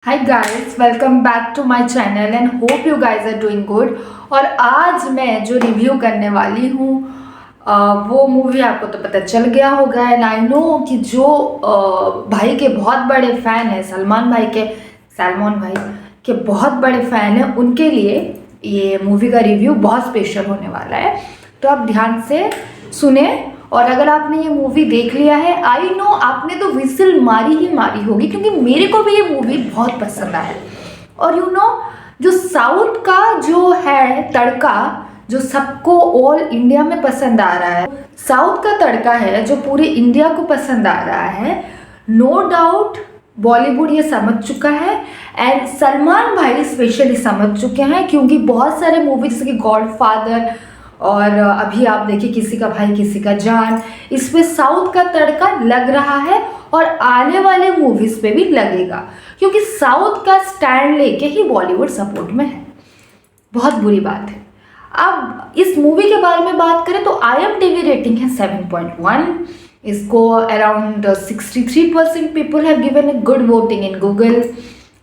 Hi guys, welcome back to my channel and hope you guys are doing good. और आज मैं जो review करने वाली हूँ वो मूवी आपको तो पता चल गया होगा एंड आई नो कि जो भाई के बहुत बड़े फ़ैन हैं, सलमान भाई के बहुत बड़े फ़ैन हैं, उनके लिए ये मूवी का रिव्यू बहुत स्पेशल होने वाला है। तो आप ध्यान से सुने। और अगर आपने ये मूवी देख लिया है, आई नो आपने तो विसिल मारी ही मारी होगी, क्योंकि मेरे को भी ये मूवी बहुत पसंद आया। और यू नो जो साउथ का जो है तड़का, जो सबको ऑल इंडिया में पसंद आ रहा है, साउथ का तड़का है जो पूरे इंडिया को पसंद आ रहा है, नो डाउट बॉलीवुड ये समझ चुका है एंड सलमान भाई स्पेशली समझ चुके हैं, क्योंकि बहुत सारे मूवी जैसे कि गॉडफादर और अभी आप देखिए किसी का भाई किसी का जान, इसमें साउथ का तड़का लग रहा है और आने वाले मूवीज पे भी लगेगा, क्योंकि साउथ का स्टैंड लेके ही बॉलीवुड सपोर्ट में है। बहुत बुरी बात है। अब इस मूवी के बारे में बात करें तो IMDb रेटिंग है 7.1। इसको around 63% people have given a good voting in Google.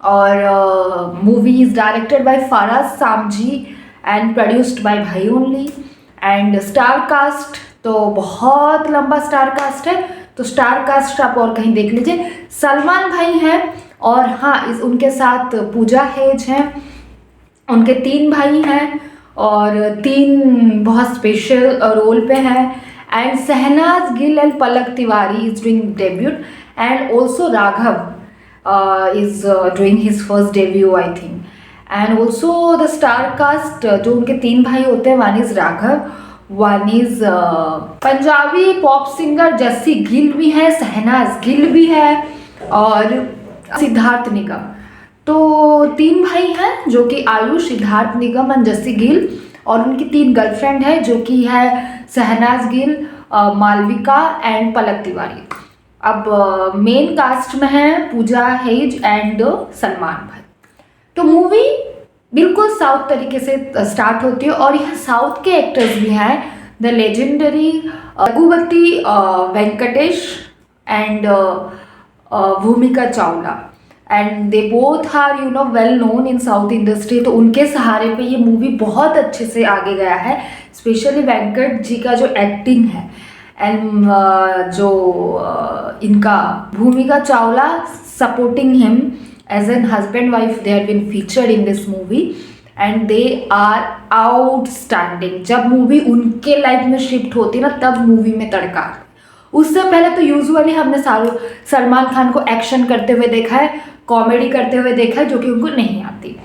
और movie is directed by Faraz Samji and produced by Bhai only. And star cast तो बहुत लंबा स्टार कास्ट है, तो स्टार कास्ट आप और कहीं देख लीजिए। सलमान भाई हैं और हाँ उनके साथ पूजा हेज हैं, उनके 3 भाई हैं और 3 बहुत स्पेशल रोल पे हैं। And Shehnaaz Gill and Palak Tiwari is doing debut and also Raghav is doing his first debut I think. And also the star cast जो उनके 3 भाई होते हैं, one is Raghav, one is Punjabi pop singer Jassie Gill भी है, शहनाज गिल भी है और सिद्धार्थ निगम। तो 3 भाई हैं जो कि आयुष, सिद्धार्थ निगम एंड जस्सी गिल, और उनकी 3 गर्लफ्रेंड है जो कि है शहनाज गिल, मालविका एंड पलक तिवारी। अब मेन कास्ट में है पूजा हेज एंड सलमान भाई। तो मूवी बिल्कुल साउथ तरीके से स्टार्ट होती है और यहाँ साउथ के एक्टर्स भी हैं, the legendary Raghupati Venkatesh and Bhumika Chawla, and they both are you know well known in south industry. तो उनके सहारे पे ये मूवी बहुत अच्छे से आगे गया है, स्पेशली वेंकट जी का जो एक्टिंग है एंड जो इनका भूमिका Chawla supporting him as an husband wife, they have been featured in this movie and they are outstanding। जब मूवी उनके लाइफ में शिफ्ट होती ना तब मूवी में तड़का। उससे पहले तो यूजुअली हमने सलमान खान को एक्शन करते हुए देखा है, कॉमेडी करते हुए देखा है, जो कि उनको नहीं आती।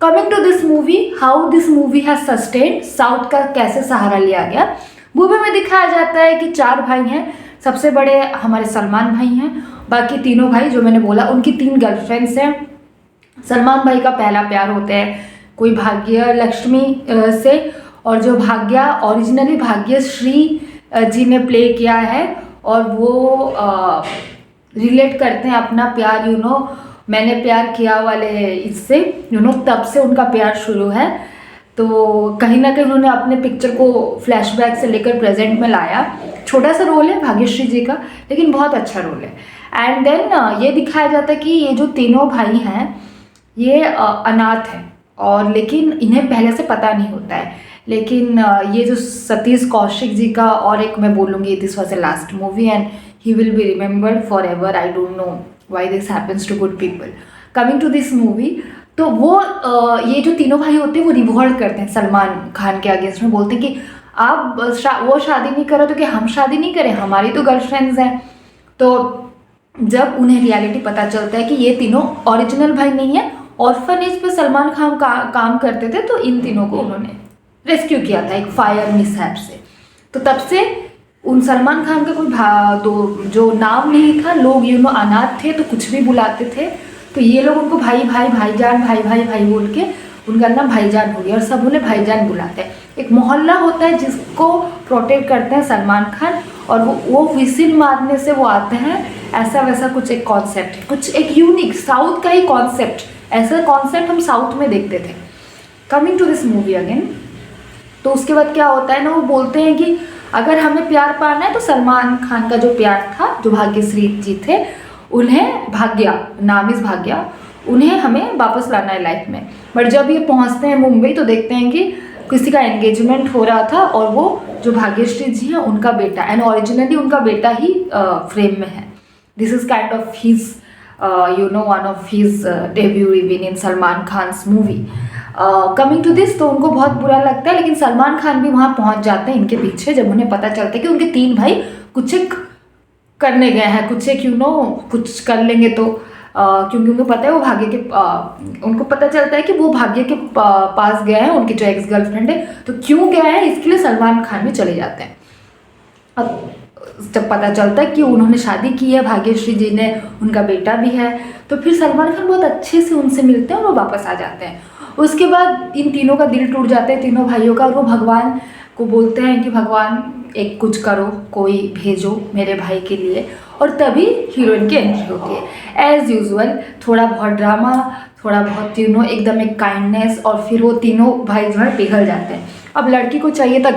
Coming to this movie, how this movie has sustained, south का कैसे सहारा लिया गया। मूवी में दिखाया जाता है कि 4 भाई हैं, सबसे बड़े हमारे सलमान भाई हैं, बाकी तीनों भाई जो मैंने बोला उनकी 3 गर्लफ्रेंड्स हैं। सलमान भाई का पहला प्यार होता है कोई भाग्य लक्ष्मी से, और जो भाग्या ओरिजिनली भाग्यश्री जी ने प्ले किया है, और वो रिलेट करते हैं अपना प्यार मैंने प्यार किया वाले इससे, तब से उनका प्यार शुरू है। तो कहीं ना कहीं उन्होंने अपने पिक्चर को फ्लैशबैक से लेकर प्रेजेंट में लाया। छोटा सा रोल है भाग्यश्री जी का, लेकिन बहुत अच्छा रोल है। एंड देन ये दिखाया जाता है कि ये जो तीनों भाई हैं ये अनाथ हैं, और लेकिन इन्हें पहले से पता नहीं होता है। लेकिन ये जो सतीश कौशिक जी का, और एक मैं बोलूँगी this was a last movie and he will be remembered for ever. I don't know why this happens to good people. Coming to this movie, तो वो ये जो तीनों भाई होते हैं वो रिवॉल्ट करते हैं सलमान खान के अगेंस्ट में, बोलते हैं कि आप वो शादी नहीं करो तो कि हम शादी नहीं करें, हमारी तो गर्लफ्रेंड्स हैं। तो जब उन्हें रियलिटी पता चलता है कि ये तीनों ओरिजिनल भाई नहीं है, ऑर्फनेज पे सलमान खान काम करते थे, तो इन तीनों को उन्होंने रेस्क्यू किया था एक फायर मिसहैप से। तो तब से उन सलमान खान का कोई जो नाम नहीं था, लोग अनाथ थे तो कुछ भी बुलाते थे, तो ये लोग उनको भाई भाई भाईजान भाई भाई भाई बोल के उनका नाम भाईजान हो गया, और सब उन्हें भाईजान बुलाते हैं। एक मोहल्ला होता है जिसको प्रोटेक्ट करते हैं सलमान खान, और वो विसिल मारने से वो आते हैं, ऐसा वैसा कुछ एक कॉन्सेप्ट है, कुछ एक यूनिक साउथ का ही कॉन्सेप्ट। ऐसा कॉन्सेप्ट हम साउथ में देखते थे। Coming to this movie again, तो उसके बाद क्या होता है ना, वो बोलते हैं कि अगर हमें प्यार पाना है तो सलमान खान का जो प्यार था, जो भाग्यश्री जी थे, उन्हें भाग्या, नाम इज भाग्या, उन्हें हमें वापस लाना है लाइफ में। बट जब ये पहुंचते हैं मुंबई तो देखते हैं कि किसी का एंगेजमेंट हो रहा था और वो जो भाग्यश्री जी हैं उनका बेटा, एंड ओरिजिनली उनका बेटा ही फ्रेम में है। This is kind of his one of his debut even in Salman Khan's movie. Coming to this, तो उनको बहुत बुरा लगता है, लेकिन सलमान खान भी वहाँ पहुँच जाते हैं इनके पीछे जब उन्हें पता चलता है कि उनके 3 भाई कुछ एक करने गए हैं, कुछ एक कुछ कर लेंगे तो क्योंकि उनको पता है वो भाग्य के उनको पता चलता है कि वो भाग्य के पास गए हैं, उनकी जो एक्स गर्लफ्रेंड है, तो क्यों गए हैं इसके लिए सलमान खान भी चले जाते हैं। अब जब पता चलता है कि उन्होंने शादी की है भाग्यश्री जी ने, उनका बेटा भी है, तो फिर सलमान खान बहुत अच्छे से उनसे मिलते हैं और वो वापस आ जाते हैं। उसके बाद इन तीनों का दिल टूट जाता है, तीनों भाइयों का, और वो भगवान को बोलते हैं कि भगवान एक कुछ करो, कोई भेजो मेरे भाई के लिए। और तभी हीरोइन की एंट्री होती है। एज़ यूजुअल थोड़ा बहुत ड्रामा, थोड़ा बहुत एकदम एक काइंडनेस, और फिर वो तीनों भाई जो है पिघल जाते हैं। अब लड़की को चाहिए था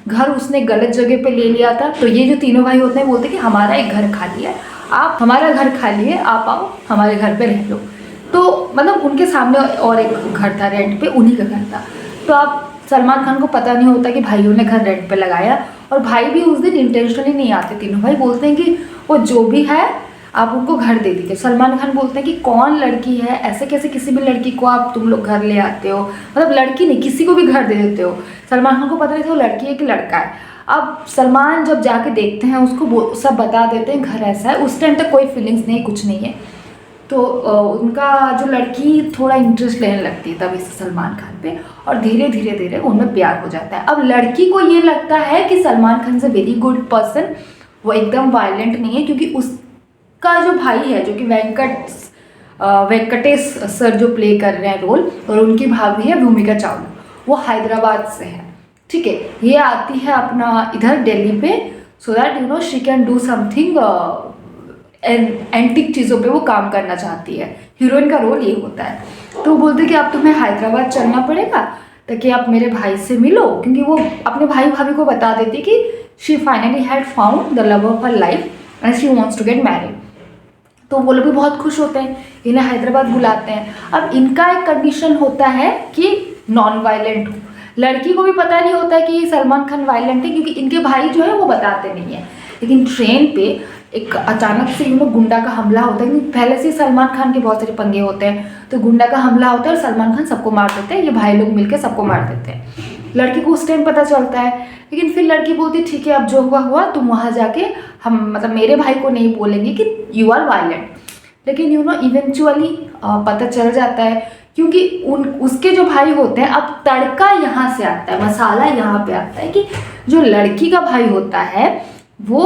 घर उसने गलत जगह पे ले लिया था, तो ये जो तीनों भाई होते हैं बोलते हैं कि हमारा एक घर खाली है, आप हमारा घर खाली है, आप आओ हमारे घर पे रह लो। तो मतलब उनके सामने और एक घर था रेंट पे, उन्हीं का घर था। तो आप सलमान खान को पता नहीं होता कि भाइयों ने घर रेंट पे लगाया, और भाई भी उस दिन इंटेंशनली नहीं आते। तीनों भाई बोलते हैं कि वो जो भी है आप उनको घर दे दीजिए। सलमान खान बोलते हैं कि कौन लड़की है, ऐसे कैसे किसी भी लड़की को आप तुम लोग घर ले आते हो, मतलब लड़की नहीं किसी को भी घर दे देते हो। सलमान खान को पता नहीं था वो लड़की है कि लड़का है। अब सलमान जब जाके देखते हैं उसको सब बता देते हैं घर ऐसा है। उस टाइम तक कोई फीलिंग्स नहीं, कुछ नहीं है। तो उनका जो लड़की थोड़ा इंटरेस्ट लेने लगती है तभी से सलमान खान पे, और धीरे धीरे उनमें प्यार हो जाता है। अब लड़की को ये लगता है कि सलमान खान से वेरी गुड पर्सन, वो एकदम वायलेंट नहीं है, क्योंकि उसका जो भाई है जो कि वेंकटेश सर जो प्ले कर रहे हैं रोल, और उनकी भाभी है भूमिका चावला, वो हैदराबाद से है। ठीक है, ये आती है अपना इधर दिल्ली पे, so that she can do something antique चीज़ों पे वो काम करना चाहती है। हीरोइन का रोल ये होता है। तो वो बोलते कि अब तुम्हें हैदराबाद चलना पड़ेगा ताकि आप मेरे भाई से मिलो, क्योंकि वो अपने भाई भाभी को बता देती कि she finally had found the love of her life and she wants to get married. तो वो लोग भी बहुत खुश होते हैं, इन्हें हैदराबाद बुलाते हैं। अब इनका एक कंडीशन होता है कि नॉन वायलेंट हो। लड़की को भी पता नहीं होता है कि सलमान खान वायलेंट है, क्योंकि इनके भाई जो है वो बताते नहीं है। लेकिन ट्रेन पे एक अचानक से गुंडा का हमला होता है, क्योंकि पहले से सलमान खान के बहुत सारे पंगे होते हैं। तो गुंडा का हमला होता है और सलमान खान सबको मार देते हैं, ये भाई लोग मिलकर सबको मार देते हैं। लड़की को उस टाइम पता चलता है, लेकिन फिर लड़की बोलती ठीक है अब जो हुआ हुआ, तुम वहाँ जाके हम मतलब मेरे भाई को नहीं बोलेंगे कि यू आर वायलेंट। लेकिन इवेंचुअली पता चल जाता है, क्योंकि उसके जो भाई होते हैं, अब तड़का यहाँ से आता है, मसाला यहाँ पे आता है कि जो लड़की का भाई होता है वो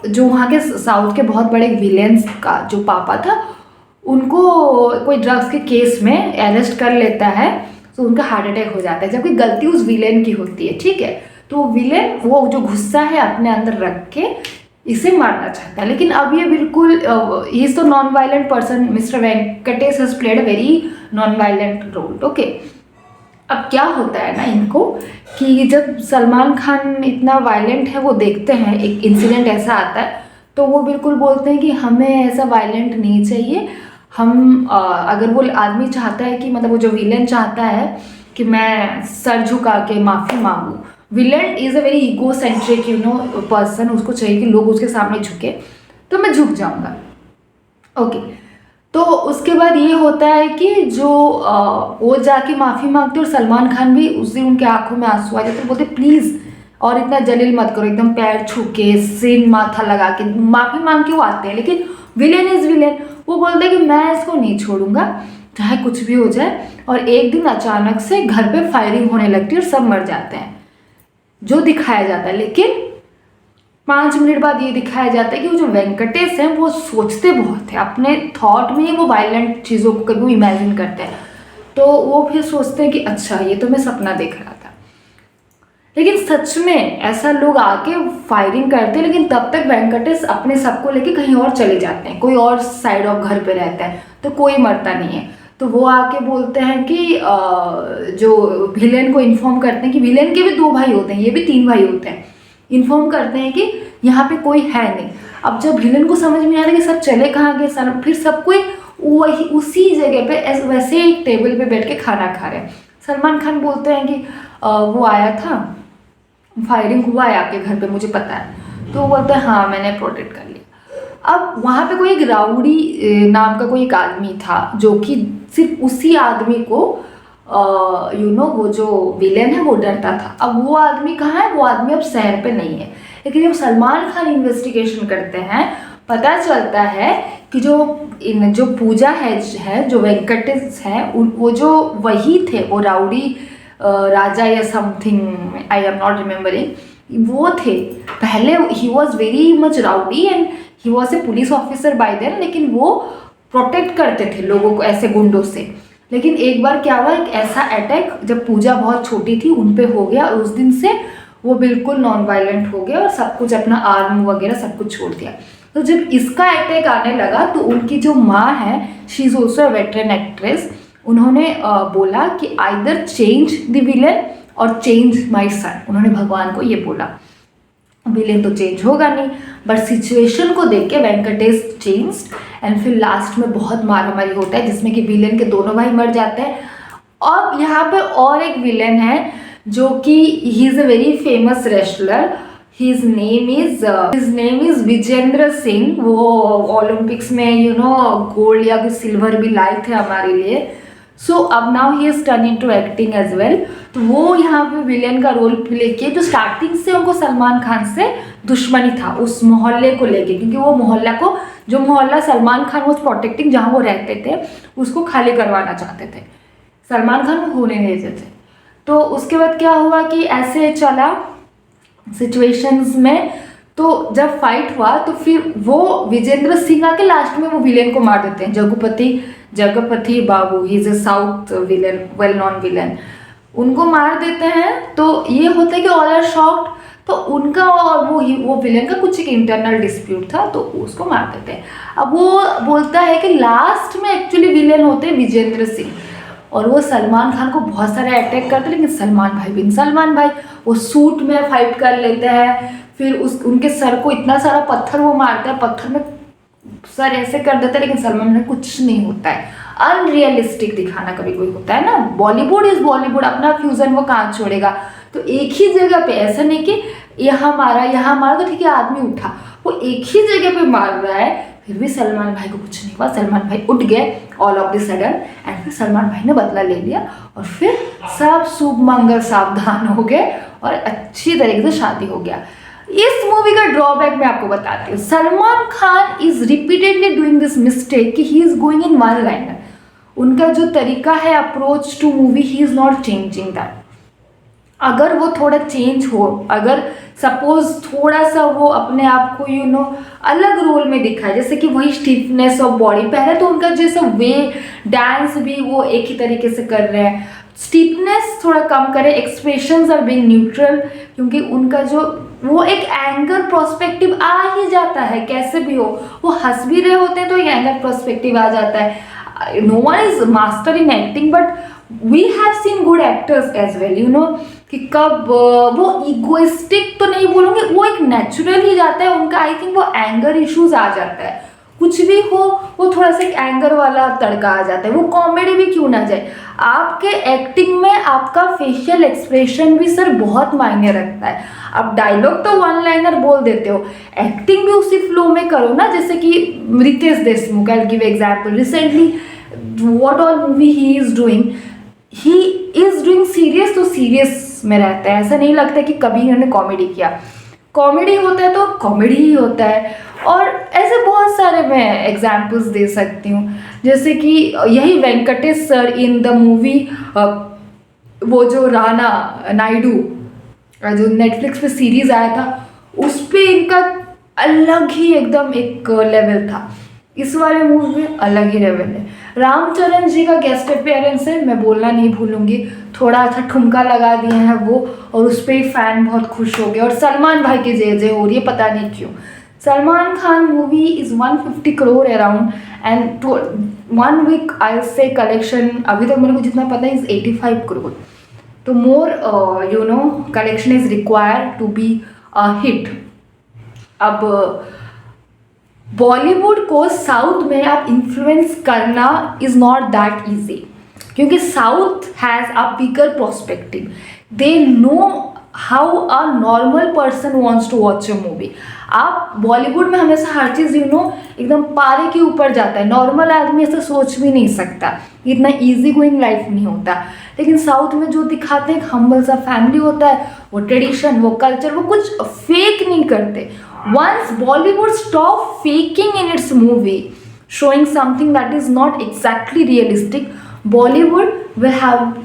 जो वहाँ के साउथ के बहुत बड़े विलेंस का जो पापा था, उनको कोई ड्रग्स के केस में अरेस्ट कर लेता है, तो उनका हार्ट अटैक हो जाता है, जबकि गलती उस विलेन की होती है। ठीक है, तो विलेन वो जो गुस्सा है अपने अंदर रख के इसे मारना चाहता है। लेकिन अब ये बिल्कुल ही इज तो non violent person, mister Venkatesh has played a very non violent role. Okay, अब क्या होता है ना इनको कि जब सलमान खान इतना वायलेंट है वो देखते हैं, एक इंसिडेंट ऐसा आता है, तो वो बिल्कुल बोलते हैं कि हमें ऐसा वायलेंट नहीं चाहिए। हम अगर वो आदमी चाहता है कि मतलब वो जो विलेन चाहता है कि मैं सर झुका के माफ़ी मांगूँ, villain is a very egocentric person, उसको चाहिए कि लोग उसके सामने झुके, तो मैं झुक जाऊँगा। ओके, तो उसके बाद ये होता है कि जो वो जाके माफ़ी मांगते, और सलमान खान भी उस दिन उनके आंखों में आंसू आ जाते, बोलते प्लीज़ और इतना जलील मत करो, एकदम पैर छू के सिर माथा लगा के माफ़ी मांग के वो आते हैं। लेकिन विलेन इज़ विलेन, वो बोलते हैं कि मैं इसको नहीं छोड़ूंगा चाहे कुछ भी हो जाए। और एक दिन अचानक से घर पे फायरिंग होने लगती है और सब मर जाते हैं, जो दिखाया जाता है। लेकिन 5 मिनट बाद ये दिखाया जाता है कि वो जो वेंकटेश हैं वो सोचते बहुत है, अपने थॉट में ही वो वायलेंट चीज़ों को कभी इमेजिन करते हैं। तो वो फिर सोचते हैं कि अच्छा ये तो मैं सपना देख रहा था। लेकिन सच में ऐसा लोग आके फायरिंग करते हैं, लेकिन तब तक वेंकटेश अपने सबको लेके कहीं और चले जाते हैं, कोई और साइड ऑफ घर पे रहता है, तो कोई मरता नहीं है। तो वो आके बोलते हैं कि जो विलेन को इन्फॉर्म करते हैं कि विलेन के भी 2 भाई होते हैं, ये भी 3 भाई होते हैं, इन्फॉर्म करते हैं कि यहाँ पे कोई है नहीं। अब जब विलेन को समझ में आ रहा है कि सब चले कहाँ गए, फिर सब कोई वही उसी जगह पे वैसे एक टेबल पे बैठ के खाना खा रहे हैं। सलमान खान बोलते हैं कि वो आया था, फायरिंग हुआ है आपके घर पे, मुझे पता है। तो वो बोलते हैं हाँ मैंने प्रोटेक्ट कर लिया। अब वहाँ पे कोई एक राउडी नाम का कोई एक आदमी था जो कि सिर्फ उसी आदमी को वो जो विलेन है वो डरता था। अब वो आदमी कहाँ है? वो आदमी अब शहर पे नहीं है। लेकिन जब सलमान खान इन्वेस्टिगेशन करते हैं पता चलता है कि जो पूजा है जो वेंकटेश है वो जो वही थे, वो राउडी राजा या something, I am not remembering, वो थे पहले। He was very much rowdy and he was a police officer by then, लेकिन वो प्रोटेक्ट करते थे लोगों को ऐसे गुंडों से। लेकिन एक बार क्या हुआ, एक ऐसा अटैक जब पूजा बहुत छोटी थी उन पे हो गया और उस दिन से वो बिल्कुल नॉन वायलेंट हो गया और सब कुछ अपना आर्म वगैरह सब कुछ छोड़ दिया। तो जब इसका अटैक आने लगा तो उनकी जो माँ है, she is also a veteran actress, उन्होंने बोला कि आइदर चेंज द विलेन और चेंज माई सन। उन्होंने भगवान को ये बोला, विलेन तो चेंज होगा नहीं, बट सिचुएशन को देख के वेंकटेश चेंज एंड फिर लास्ट में बहुत मारामारी होता है जिसमें कि विलेन के दोनों भाई मर जाते हैं। अब यहाँ पे और एक विलेन है जो कि he is a very famous wrestler, his name is Vijender Singh. वो ओलंपिक्स में गोल्ड या कुछ सिल्वर भी लाए थे हमारे लिए। सो अब now he is turn into acting as well. तो वो यहाँ पे विलेन का रोल प्ले किए। जो स्टार्टिंग से उनको सलमान खान से दुश्मनी था उस मोहल्ले को लेके, क्योंकि वो मोहल्ला को, जो मोहल्ला सलमान खान वॉज प्रोटेक्टिंग जहाँ वो रहते थे, उसको खाली करवाना चाहते थे, सलमान खान को होने नहीं देते थे। तो उसके बाद क्या हुआ कि ऐसे चला सिचुएशंस में। तो जब फाइट हुआ तो फिर वो विजेंद्र सिंह आके लास्ट में वो विलेन को मार देते हैं, Jagapathi Babu, he is a south villain, well known villain, उनको मार देते हैं। तो ये होता है कि ऑल आर शॉक्ड। तो उनका और वो विलेन का कुछ एक इंटरनल डिस्प्यूट था तो उसको मार देते हैं। अब वो बोलता है कि लास्ट में एक्चुअली विलेन होते हैं विजेंद्र सिंह और वो सलमान खान को बहुत सारे अटैक करते हैं, लेकिन सलमान भाई वो सूट में फाइट कर लेते हैं। फिर उनके सर को इतना सारा पत्थर वो मारता है, पत्थर में सर ऐसे कर देता है, लेकिन सलमान में कुछ नहीं होता है। अनरियलिस्टिक दिखाना कभी कोई होता है ना, बॉलीवुड इज बॉलीवुड, अपना फ्यूजन वो कहाँ छोड़ेगा। तो एक ही जगह पे, ऐसा नहीं कि यहाँ मारा तो ठीक है आदमी उठा, वो एक ही जगह पे मार रहा है, फिर भी सलमान भाई को कुछ नहीं हुआ। सलमान भाई उठ गए all of the sudden and फिर सलमान भाई ने बदला ले लिया और फिर सब शुभ मंगल सावधान हो गए और अच्छी तरीके से शादी हो गया। इस मूवी का ड्रॉबैक मैं आपको बताती हूँ। Salman Khan is repeatedly doing this mistake कि he is going in one liner. उनका जो तरीका है approach to movie, he is not changing that. अगर वो थोड़ा चेंज हो, अगर सपोज थोड़ा सा वो अपने आप को अलग रोल में दिखाए, जैसे कि वही स्टिफनेस ऑफ बॉडी, पहले तो उनका जैसा वे डांस भी वो एक ही तरीके से कर रहे हैं, स्टिफनेस थोड़ा कम करे, एक्सप्रेशंस आर बीइंग न्यूट्रल, क्योंकि उनका जो वो एक एंगर प्रोस्पेक्टिव आ ही जाता है कैसे भी हो, वो हंस भी रहे होते हैं तो एक एंगर प्रोस्पेक्टिव आ जाता है। No one is master in acting but we have seen good actors as well, कि कब वो इगोइस्टिक तो नहीं बोलूँगी, वो एक नेचुरल ही जाता है उनका। आई थिंक वो एंगर इश्यूज आ जाता है, कुछ भी हो वो थोड़ा सा एक एंगर वाला तड़का आ जाता है, वो कॉमेडी भी क्यों ना जाए। आपके एक्टिंग में आपका फेशियल एक्सप्रेशन भी सर बहुत मायने रखता है। आप डायलॉग तो वन लाइनर बोल देते हो, एक्टिंग भी उसी फ्लो में करो ना। जैसे कि Ritesh Deshmukh, I will give example, recently what all movie he is doing serious, तो सीरियस में रहता है, ऐसा नहीं लगता कि कभी इन्होंने कॉमेडी किया। कॉमेडी होता है तो कॉमेडी ही होता है। और ऐसे बहुत सारे मैं एग्जाम्पल्स दे सकती हूँ, जैसे कि यही Venkatesh sir in the movie, वो जो राणा नायडू जो नेटफ्लिक्स पे सीरीज आया था, उस पे इनका अलग ही एकदम एक लेवल था। इस वाले मूवी में अलग ही लेवल है। रामचरण जी का गेस्ट अपीयरेंस है, मैं बोलना नहीं भूलूंगी, थोड़ा सा ठुमका लगा दिए हैं वो, और उस पर फैन बहुत खुश हो गए। और सलमान भाई की जय जय हो रही है, पता नहीं क्यों। Salman Khan movie is 150 crore around and 1 week I say collection अभी तक मेरे को जितना पता है इज़ 85 करोड़। तो more collection is required to be a hit. अब बॉलीवुड को साउथ में आप इन्फ्लुएंस करना इज़ नॉट दैट इजी, क्योंकि south has a bigger prospective, they know how a normal person wants to watch a movie. आप बॉलीवुड में हमेशा हर चीज़ एकदम पारे के ऊपर जाता है, नॉर्मल आदमी ऐसा सोच भी नहीं सकता, इतना इजी गोइंग लाइफ नहीं होता। लेकिन साउथ में जो दिखाते हैं, एक हम्बल सा फैमिली होता है, वो ट्रेडिशन, वो कल्चर, वो कुछ फेक नहीं करते। Once Bollywood stop faking in its movie, showing something that is not exactly realistic, Bollywood will have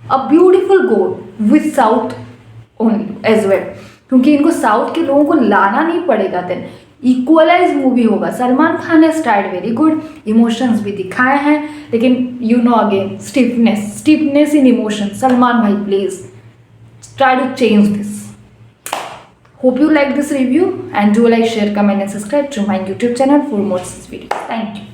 a beautiful goal with South only as well, क्योंकि इनको साउथ के लोगों को लाना नहीं पड़ेगा, देन इक्वलाइज मूवी होगा। सलमान खान ने स्टार्ट वेरी गुड, इमोशंस भी दिखाए हैं, लेकिन you know again stiffness in emotion. Salman Bhai please try to change this. Hope you like this review and do like, share, comment and subscribe to my YouTube channel for more videos. Thank you.